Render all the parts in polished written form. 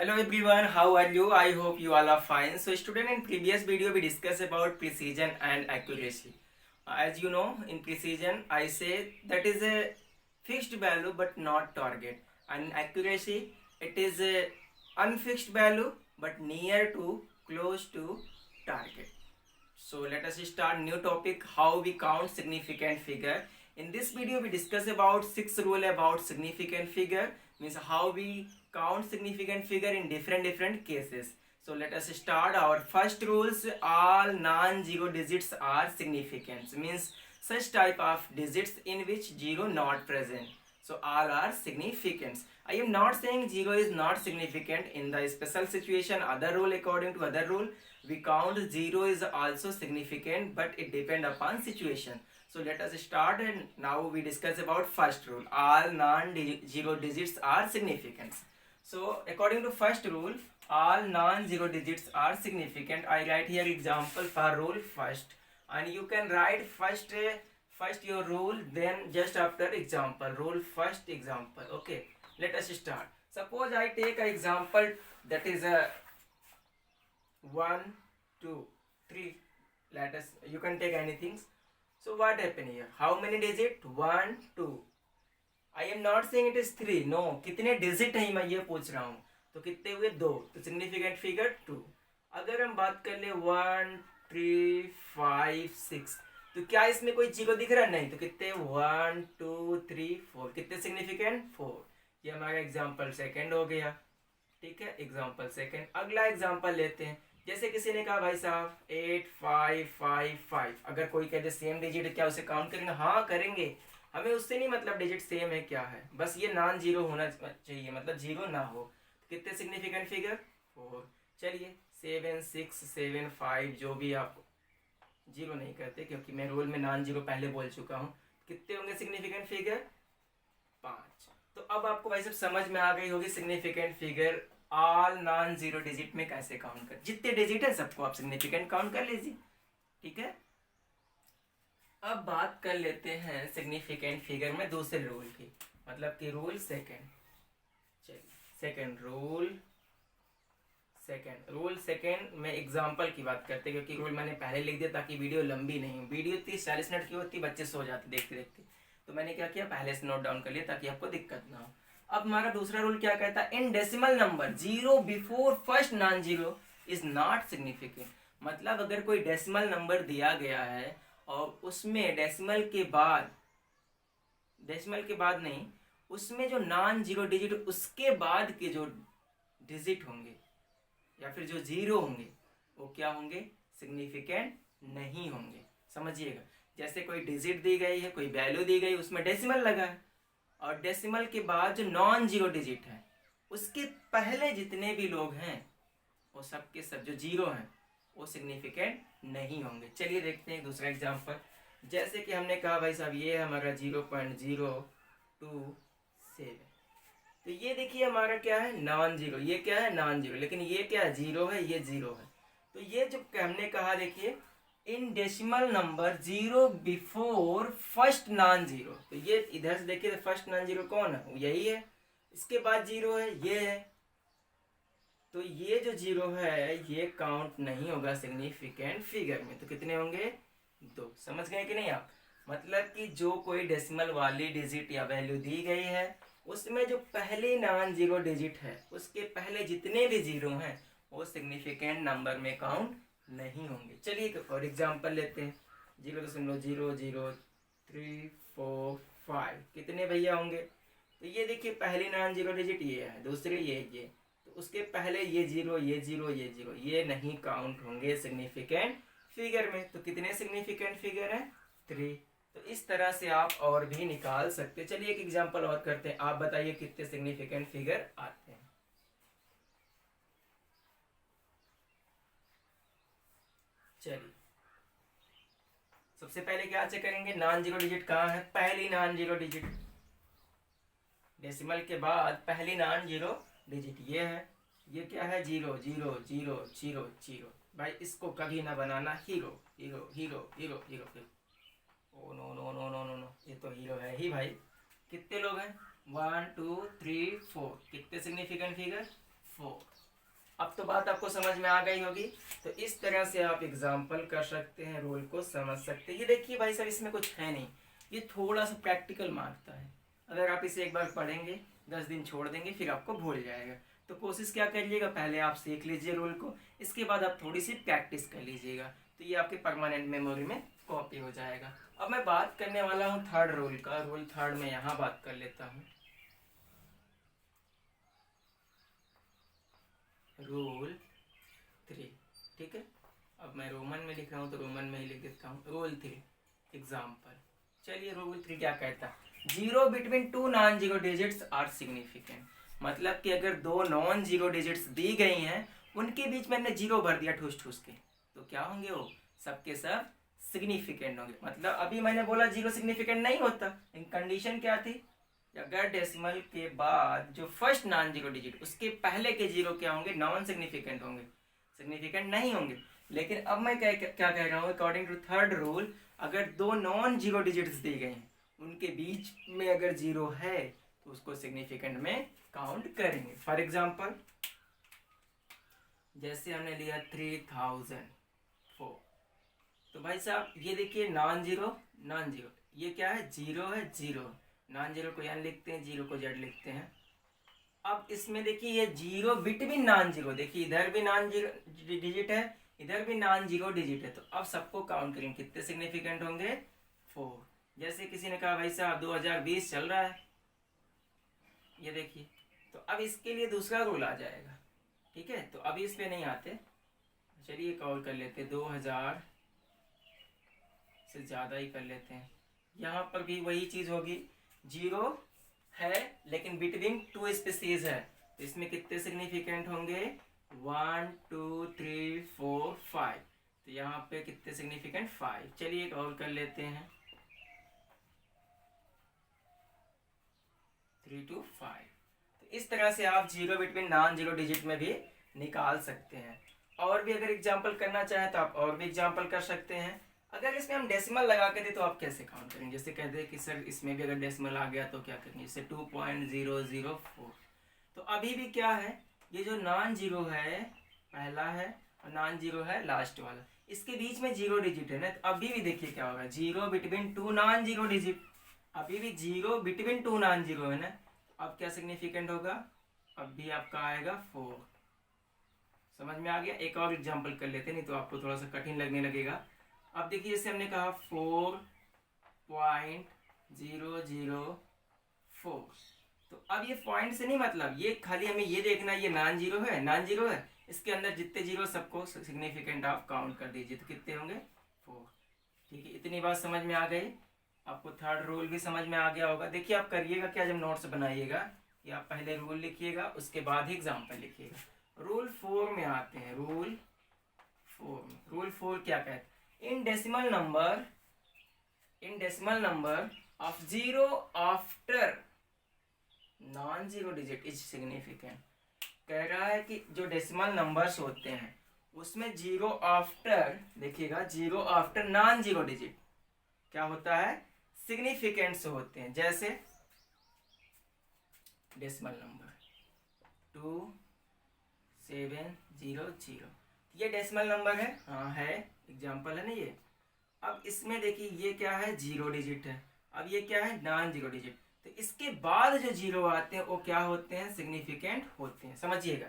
Hello everyone, how are you? I hope you all are fine. So student, in previous video we discussed about precision and accuracy. As you know, in precision I say that is a fixed value but not target, and accuracy it is a unfixed value but near to, close to target. So let us start new topic, how we count significant figure. In this video we discuss about 6 rule about significant figure, means how we count significant figure in different cases. So let us start our first rules. All non-zero digits are significant, means such type of digits in which zero not present. So all are significant. I am not saying zero is not significant. In the special situation, other rule, according to other rule, we count zero is also significant, but it depend upon situation. So let us start, and now we discuss about first rule. All non-zero digits are significant. So according to first rule, all non-zero digits are significant. I write here example for rule first, and you can write first your rule, then just after example. Rule first example. Okay, let us start. Suppose I take an example that is a 1, 2, 3. Let us, you can take anything. So what happened here? How many digit? 1, 2. I am not saying it is 3. No, कितने digit है मैं ये पूछ रहा हूँ. तो कितने हुए? 2. तो सिग्निफिकेंट फिगर 2. अगर हम बात कर ले 1, 3, 5, 6, तो क्या इसमें कोई जीरो दिख रहा? नहीं. तो कितने? 1, 2, 3, 4. कितने सिग्निफिकेंट? 4. ये हमारा एग्जाम्पल सेकेंड हो गया. ठीक है, एग्जाम्पल सेकेंड. अगला एग्जाम्पल लेते हैं. जैसे किसी ने कहा भाई साहब 8, 5, 5, 5. अगर कोई कहते सेम डिजिट, क्या उसे काउंट करेंगे? हाँ करेंगे. हमें उससे नहीं मतलब डिजिट सेम है क्या है, बस ये नॉन जीरो होना चाहिए, मतलब जीरो ना हो. कितने सिग्निफिकेंट फिगर? 4. चलिए 7, 6, 7, 5, जो भी आप जीरो नहीं करते क्योंकि मैं रूल में नॉन जीरो पहले बोल चुका हूँ. कितने होंगे सिग्निफिकेंट फिगर? 5. तो अब आपको भाई सब समझ में आ गई होगी significant figure all non zero digit में कैसे काउंट कर. जितने डिजिट है सबको आप सिग्निफिकेंट काउंट कर लीजिए. ठीक है, अब बात कर लेते हैं सिग्निफिकेंट फिगर में दूसरे रूल की, मतलब कि रूल सेकेंड. चलिए सेकेंड सेकेंड में एग्जाम्पल की बात करते हैं, क्योंकि रूल मैंने पहले लिख दिया ताकि वीडियो लंबी नहीं हो. वीडियो 30-40 मिनट की होती, बच्चे सो जाते देखते देखते. तो मैंने क्या किया, पहले से नोट डाउन कर लिया ताकि आपको दिक्कत ना हो. अब हमारा दूसरा रूल क्या कहता है? In decimal number zero before first non zero is not significant. मतलब अगर कोई डेसिमल नंबर दिया गया है और उसमें डेसिमल के बाद नहीं, उसमें जो नॉन जीरो डिजिट उसके बाद के जो डिजिट होंगे या फिर जो जीरो होंगे वो क्या होंगे? सिग्निफिकेंट नहीं होंगे. समझिएगा, जैसे कोई डिजिट दी गई है, कोई वैल्यू दी गई, उसमें डेसिमल लगा है और डेसिमल के बाद जो नॉन जीरो डिजिट है उसके पहले जितने भी लोग हैं वो सब के सब जो जीरो हैं वो सिग्निफिकेंट नहीं होंगे. चलिए देखते हैं दूसरा एग्जांपल. जैसे कि हमने कहा भाई साहब ये है हमारा 0.027. तो ये देखिए हमारा क्या है? Non zero. ये क्या है? Non zero. लेकिन ये क्या है? जीरो है. ये जीरो है. तो ये जो हमने कहा, देखिए in decimal number zero before first non zero. तो ये इधर से देखिए फर्स्ट नॉन जीरो कौन है? यही है. इसके बाद जीरो है, ये है. तो ये जो जीरो है ये काउंट नहीं होगा सिग्निफिकेंट फिगर में. तो कितने होंगे? 2. समझ गए कि नहीं आप? मतलब कि जो कोई डेसिमल वाली डिजिट या वैल्यू दी गई है उसमें जो पहले नॉन जीरो डिजिट है उसके पहले जितने भी जीरो हैं वो सिग्निफिकेंट नंबर में काउंट नहीं होंगे. चलिए एक और एग्जांपल लेते हैं. 0.00345. कितने भैया होंगे? तो ये देखिए पहली नॉन जीरो डिजिट ये है, दूसरी ये. तो उसके पहले ये जीरो, ये जीरो, ये जीरो, ये नहीं काउंट होंगे सिग्निफिकेंट फिगर में. तो कितने सिग्निफिकेंट फिगर है? 3. तो इस तरह से आप और भी निकाल सकते. चलिए एक एग्जांपल और करते हैं. आप बताइए कितने सिग्निफिकेंट फिगर आते हैं. चलिए सबसे पहले क्या चेक करेंगे? नॉन जीरो डिजिट कहाँ है? पहली नॉन जीरो डिजिट, डेसिमल के बाद पहली नॉन जीरो डिजिट ये है. ये क्या है? 0, 0, 0, 0, 0. भाई इसको कभी ना बनाना hero hero hero hero hero. Oh no no no no no no, ये तो हीरो है ही भाई. कितने लोग हैं? 1, 2, 3, 4. कितने सिग्निफिकेंट फिगर? 4। अब तो बात आपको समझ में आ गई होगी। तो इस तरह से आप एग्जाम्पल कर सकते हैं, रूल को समझ सकते हैं। ये देखिए भाई साहब, इसमें कुछ है नहीं, ये थोड़ा सा प्रैक्टिकल मांगता है। अगर आप इसे एक बार पढ़ेंगे, 10 दिन छोड़ देंगे, फिर आपको भूल जाएगा। तो कोशिश क्या करिएगा, पहले आप सीख लीजिए रूल को, इसके बाद आप थोड़ी सी प्रैक्टिस कर लीजिएगा, तो ये आपके परमानेंट मेमोरी में कॉपी हो जाएगा। अब मैं बात करने वाला हूँ थर्ड रूल का। रूल थर्ड में यहाँ बात कर लेता हूँ। रूल 3, ठीक है। अब मैं रोमन में लिख रहा हूँ तो रोमन में ही लिख देता हूँ। Rule 3 example. चलिए रूल 3 क्या कहता है, 0 between 2 non zero digits are significant. मतलब कि अगर 2 नॉन जीरो डिजिट्स दी गई हैं, उनके बीच में हमने जीरो भर दिया ठूस ठूस के, तो क्या होंगे वो, सबके सब सिग्निफिकेंट होंगे। मतलब अभी मैंने बोला जीरो सिग्निफिकेंट नहीं होता, लेकिन कंडीशन क्या थी, अगर डेसिमल के बाद जो फर्स्ट नॉन जीरो डिजिट, उसके पहले के जीरो क्या होंगे, नॉन सिग्निफिकेंट होंगे, सिग्निफिकेंट नहीं होंगे। लेकिन अब मैं क्या कह रहा हूँ, अकॉर्डिंग टू थर्ड रूल, अगर 2 नॉन जीरो डिजिट्स दी गई हैं, उनके बीच में अगर जीरो है, तो उसको सिग्निफिकेंट में काउंट करेंगे। फॉर एग्जाम्पल, जैसे हमने लिया 3004, तो भाई साहब ये देखिए नॉन जीरो नॉन जीरो, ये क्या है, जीरो है, जीरो, नॉन जीरो को एन लिखते हैं, जीरो को जेड लिखते हैं। अब इसमें देखिए ये जीरो बिटवीन नॉन जीरो, देखिए इधर भी नॉन जीरो डिजिट है, इधर भी नॉन जीरो डिजिट है, तो अब सबको काउंट करेंगे, कितने सिग्निफिकेंट होंगे, 4। जैसे किसी ने कहा भाई साहब 2020 चल रहा है, ये देखिए, तो अब इसके लिए दूसरा रूल आ जाएगा, ठीक है। तो अभी इस पे नहीं आते, चलिए कॉल कर लेते, 2000 से ज़्यादा ही कर लेते हैं। यहाँ पर भी वही चीज़ होगी, जीरो है लेकिन बिटवीन 2 स्पीसीज है, तो इसमें कितने सिग्निफिकेंट होंगे, 1 2 3 4 5, तो यहाँ पे कितने सिग्निफिकेंट, 5। चलिए एक और कर लेते हैं, 3 to 5। तो इस तरह से आप zero between non zero digit में भी निकाल सकते हैं। और भी अगर एग्जाम्पल करना चाहें तो आप और भी एग्जाम्पल कर सकते हैं। अगर इसमें हम डेसिमल लगा के दे तो आप कैसे काउंट करेंगे, जैसे कहते हैं कि सर इसमें भी अगर डेसिमल आ गया तो क्या करेंगे, जैसे 2.004। तो अभी भी क्या है, ये जो नॉन जीरो है पहला है और नॉन जीरो है लास्ट वाला, इसके बीच में जीरो डिजिट है ना, तो अभी भी देखिए क्या होगा, zero between 2 non zero digit, अभी भी जीरो बिटवीन 2 नॉन जीरो है ना, अब क्या सिग्निफिकेंट होगा, अब भी आपका आएगा 4। समझ में आ गया। एक और एग्जांपल कर लेते हैं, नहीं तो आपको थोड़ा सा कठिन लगने लगेगा। अब देखिए जैसे हमने कहा 4.004, तो अब ये पॉइंट से नहीं, मतलब ये खाली हमें ये देखना ये नॉन जीरो है, नॉन जीरो है, इसके अंदर जितने जीरो सबको सिग्निफिकेंट आप काउंट कर दीजिए, तो कितने होंगे, 4। ठीक है, इतनी बात समझ में आ गई। आपको थर्ड रूल भी समझ में आ गया होगा। देखिए आप करिएगा क्या, जब नोट्स बनाइएगा कि आप पहले रूल लिखिएगा, उसके बाद ही एग्जाम्पल लिखिएगा। रूल 4 में आते हैं, रूल 4 क्या कहते हैं, in decimal number of zero after non zero digit is significant. कह रहा है कि जो डेसिमल नंबर्स होते हैं उसमें जीरो आफ्टर, देखिएगा zero after non zero digit क्या होता है, सिग्निफिकेंट्स होते हैं। जैसे डेसिमल नंबर 2700, ये डेसिमल नंबर है, हाँ है, एग्जाम्पल है ना ये। अब इसमें देखिए ये क्या है, जीरो डिजिट है, अब ये क्या है, नॉन जीरो डिजिट, तो इसके बाद जो जीरो आते हैं वो क्या होते हैं, सिग्निफिकेंट होते हैं। समझिएगा,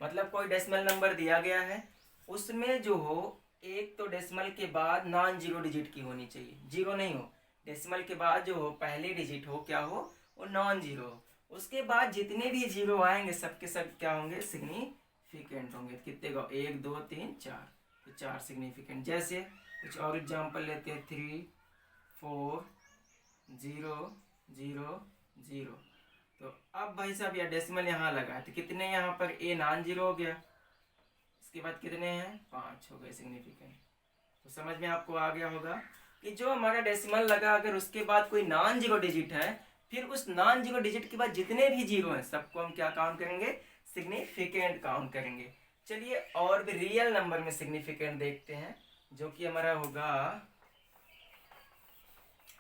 मतलब कोई डेसिमल नंबर दिया गया है, उसमें जो हो एक तो डेसिमल के बाद नॉन जीरो डिजिट की होनी चाहिए, जीरो नहीं हो, डेसिमल के बाद जो हो पहले डिजिट हो क्या हो, वो नॉन जीरो हो, उसके बाद जितने भी जीरो आएंगे सबके सब क्या होंगे, सिग्निफिकेंट होंगे। कितने का, 1 2 3 4, तो 4 सिग्निफिकेंट। जैसे कुछ और एग्जाम्पल लेते हैं, 34000। तो अब भाई साहब यह डेसिमल यहाँ लगा, तो कितने यहाँ पर, ए नॉन जीरो हो गया, इसके बाद कितने हैं, 5 हो गए सिग्निफिकेंट। तो समझ में आपको आ गया होगा कि जो हमारा डेसिमल लगा, अगर उसके बाद कोई नॉन जीरो डिजिट है, फिर उस नॉन जीरो डिजिट के बाद जितने भी जीरो हैं सबको हम क्या काउंट करेंगे, सिग्निफिकेंट काउंट करेंगे। चलिए और भी रियल नंबर में सिग्निफिकेंट देखते हैं, जो कि हमारा होगा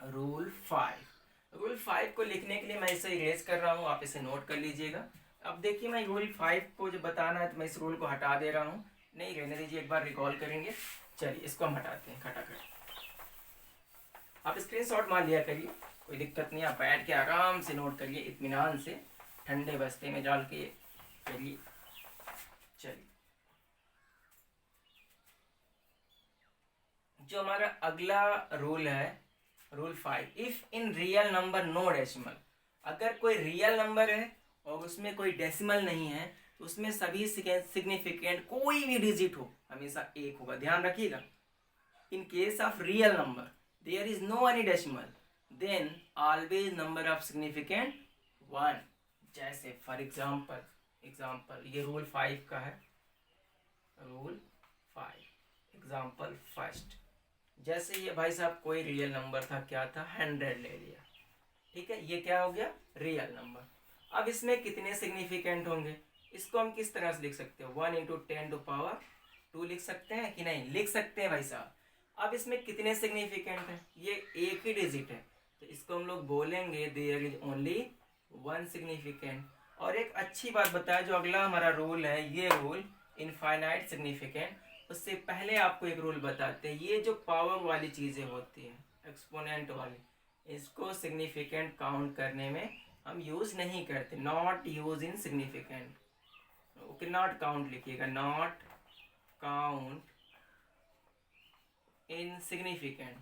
रूल 5। रूल 5 को लिखने के लिए मैं इसे इरेज कर रहा हूँ, आप इसे नोट कर लीजिएगा। अब देखिए मैं रूल 5 को जो बताना है तो मैं इस रूल को हटा दे रहा हूँ, नहीं रहने दीजिए, एक बार रिकॉल करेंगे। चलिए इसको हम हटाते हैं खटाखट। आप स्क्रीनशॉट मार लिया करिए, कोई दिक्कत नहीं, आप बैठ के आराम से नोट करिए, इत्मीनान से ठंडे बस्ते में डाल के करिए। चलिए जो हमारा अगला रूल है, rule 5, if in real number no decimal, अगर कोई रियल नंबर है और उसमें कोई डेसिमल नहीं है तो उसमें सभी सिग्निफिकेंट कोई भी डिजिट हो हमेशा एक होगा, ध्यान रखिएगा। In case of real number there is no any decimal then always number of significant 1। जैसे फॉर एग्जाम्पल ये रूल 5 का है, रूल 5 एग्जाम्पल फर्स्ट। जैसे ये भाई साहब कोई रियल नंबर था, क्या था, 100 ले लिया, ठीक है, ये क्या हो गया, रियल नंबर। अब इसमें कितने सिग्निफिकेंट होंगे, इसको हम किस तरह से लिख सकते हैं, 1 × 10⁻² लिख सकते हैं कि नहीं, लिख सकते हैं भाई साहब। अब इसमें कितने सिग्निफिकेंट हैं, ये एक ही डिजिट है तो इसको हम लोग बोलेंगे देयर इज ओनली 1 सिग्निफिकेंट। और एक अच्छी बात बताया, जो अगला हमारा रूल है, ये रूल इनफाइनाइट सिग्निफिकेंट, उससे पहले आपको एक रूल बताते हैं, ये जो पावर वाली चीज़ें होती हैं, एक्सपोनेंट वाली, इसको सिग्निफिकेंट काउंट करने में हम यूज़ नहीं करते, not use in significant. Okay, not count लिखिएगा, नॉट काउंट इन सिग्निफिकेंट।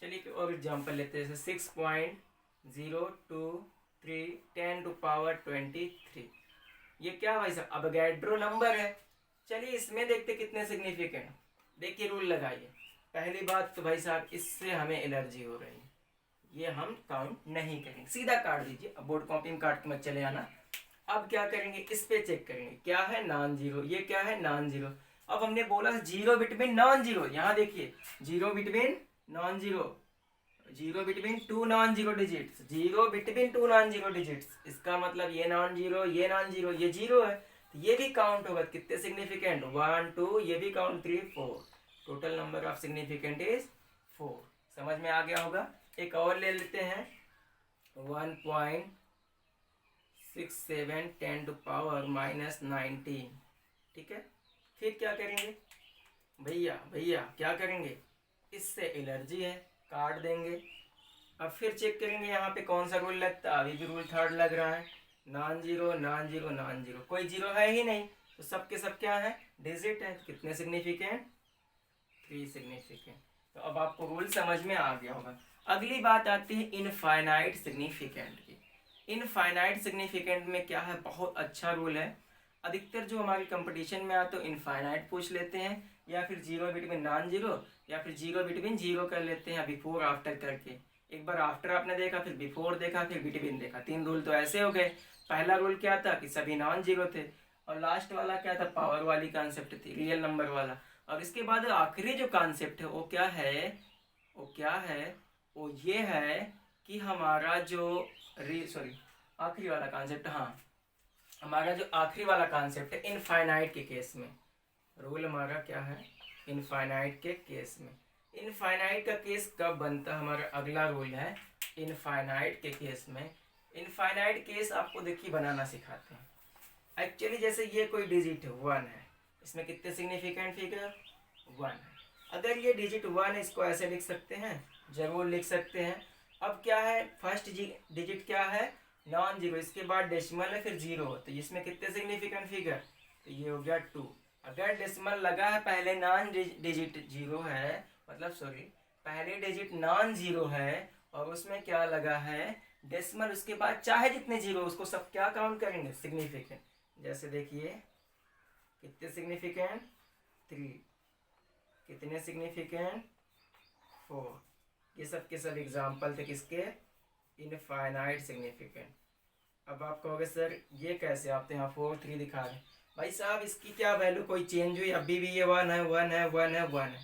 चलिए और एग्जाम्पल लेते हैं, 6.023 10⁻23, ये क्या भाई साहब, अवोगाड्रो नंबर है। चलिए इसमें देखते कितने सिग्निफिकेंट। देखिए रूल लगाइए, पहली बात तो भाई साहब इससे हमें एलर्जी हो रही है, ये हम काउंट नहीं करेंगे, सीधा काट दीजिए, अब बोर्ड कॉपी में काट के मत चले आना। अब क्या करेंगे, इस पे चेक करेंगे, क्या है, नॉन जीरो, ये क्या है, नॉन जीरो। अब हमने बोला जीरो बिटवीन नॉन जीरो, यहाँ देखिए zero between non zero, zero between 2 non zero digits, zero between 2 non zero digits, इसका मतलब ये नॉन जीरो, ये नॉन जीरो, ये जीरो है तो ये भी काउंट होगा, कितने सिग्निफिकेंट, 1 2, ये भी count 3 4, total number of significant is 4। समझ में आ गया होगा। एक और ले लेते हैं, 1.67 10⁻19, ठीक है। फिर क्या करेंगे भैया क्या करेंगे, इससे एलर्जी है, काट देंगे। अब फिर चेक करेंगे यहाँ पे कौन सा रूल लगता है, अभी भी रूल 3 लग रहा है, non zero non zero non zero, कोई जीरो है ही नहीं तो सब के सब क्या है, डिजिट है, कितने सिग्निफिकेंट, 3 सिग्निफिकेंट। तो अब आपको रूल समझ में आ गया होगा। अगली बात आती है इनफाइनाइट सिग्निफिकेंट की। इनफाइनाइट सिग्निफिकेंट में क्या है, बहुत अच्छा रूल है, अधिकतर जो हमारी कंपटीशन में आते तो इनफाइनाइट पूछ लेते हैं, या फिर जीरो बिटवीन नॉन जीरो, या फिर जीरो बिटवीन जीरो कर लेते हैं, बिफोर आफ्टर करके। एक बार आफ्टर आपने देखा, फिर बिफोर देखा, फिर बिटवीन देखा, 3 रूल तो ऐसे हो गए। पहला रूल क्या था कि सभी नॉन जीरो थे, और लास्ट वाला क्या था, पावर वाली कॉन्सेप्ट थी, रियल नंबर वाला। और इसके बाद आखिरी जो कॉन्सेप्ट है वो क्या है, वो ये है कि हमारा जो आखिरी वाला कॉन्सेप्ट, हाँ, हमारा जो आखिरी वाला कॉन्सेप्ट है इनफाइनाइट के केस में, रूल हमारा क्या है, इनफाइनाइट के केस में। इनफाइनाइट का केस कब बनता है, हमारा अगला रूल है इनफाइनाइट के केस में। इनफाइनाइट केस आपको देखिए बनाना सिखाते हैं। एक्चुअली जैसे ये कोई डिजिट 1 है, इसमें कितने सिग्निफिकेंट फिगर, 1 है। अगर ये डिजिट 1 है, इसको ऐसे लिख सकते हैं, जरूर लिख सकते हैं। अब क्या है, फर्स्ट डिजिट क्या है, नॉन जीरो, इसके बाद डेसिमल है, फिर जीरो, तो इसमें कितने सिग्निफिकेंट फिगर, तो ये हो गया 2। अगर डेसिमल लगा है, पहले नॉन डिजिट जीरो है, मतलब पहले डिजिट नॉन जीरो है और उसमें क्या लगा है, डेसिमल, उसके बाद चाहे जितने जीरो, उसको सब क्या काउंट करेंगे, सिग्निफिकेंट। जैसे देखिए कितने सिग्निफिकेंट, 3, कितने सिग्निफिकेंट, 4। ये सब के सब एग्जाम्पल थे किसके, इनफाइनाइट सिग्निफिकेंट। अब आप कहोगे सर ये कैसे, आप तो यहाँ 4 3 दिखा रहे हैं। भाई साहब इसकी क्या वैल्यू कोई चेंज हुई, अभी भी ये 1 है 1 है 1 है 1 है,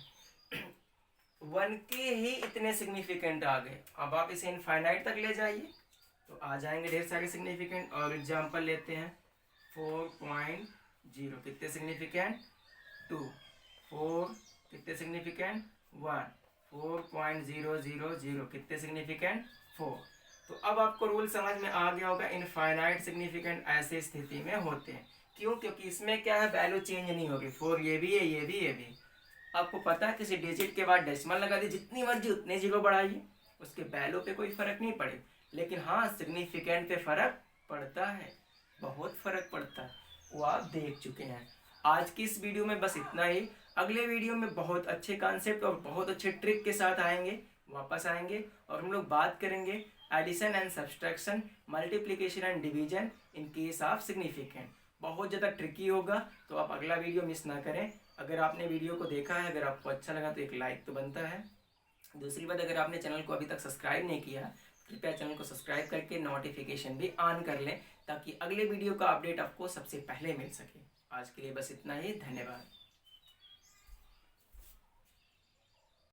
1 के ही इतने सिग्निफिकेंट आ गए। अब आप इसे इनफाइनाइट तक ले जाइए तो आ जाएंगे ढेर सारे सिग्निफिकेंट। और एग्जाम्पल लेते हैं 4.0, कितने सिग्निफिकेंट, 2, 4, कितने सिग्निफिकेंट, 1, 4.000, कितने सिग्निफिकेंट, 4। तो अब आपको रूल समझ में आ गया होगा। इनफाइनाइट सिग्निफिकेंट ऐसे स्थिति में होते हैं। क्यों? क्योंकि इसमें क्या है, वैल्यू चेंज नहीं होगी। 4 ये भी है, ये भी, ये भी। आपको पता है किसी डिजिट के बाद डेसिमल लगा दी, जितनी मर्जी उतने जीरो बढ़ाइए, उसके वैल्यू पे कोई फर्क नहीं पड़े। लेकिन हाँ, सिग्निफिकेंट पे फर्क पड़ता है, बहुत फर्क पड़ता है, वो आप देख चुके हैं। आज की इस वीडियो में बस इतना ही। अगले वीडियो में बहुत अच्छे कॉन्सेप्ट और बहुत अच्छे ट्रिक के साथ वापस आएंगे और हम लोग बात करेंगे addition and subtraction, multiplication and division in case of significant. बहुत ज़्यादा ट्रिकी होगा, तो आप अगला वीडियो मिस ना करें। अगर आपने वीडियो को देखा है, अगर आपको अच्छा लगा तो एक लाइक तो बनता है। दूसरी बात, अगर आपने चैनल को अभी तक सब्सक्राइब नहीं किया, कृपया चैनल को सब्सक्राइब करके नोटिफिकेशन भी ऑन कर लें, ताकि अगले वीडियो का अपडेट आपको सबसे पहले मिल सके। आज के लिए बस इतना ही। धन्यवाद।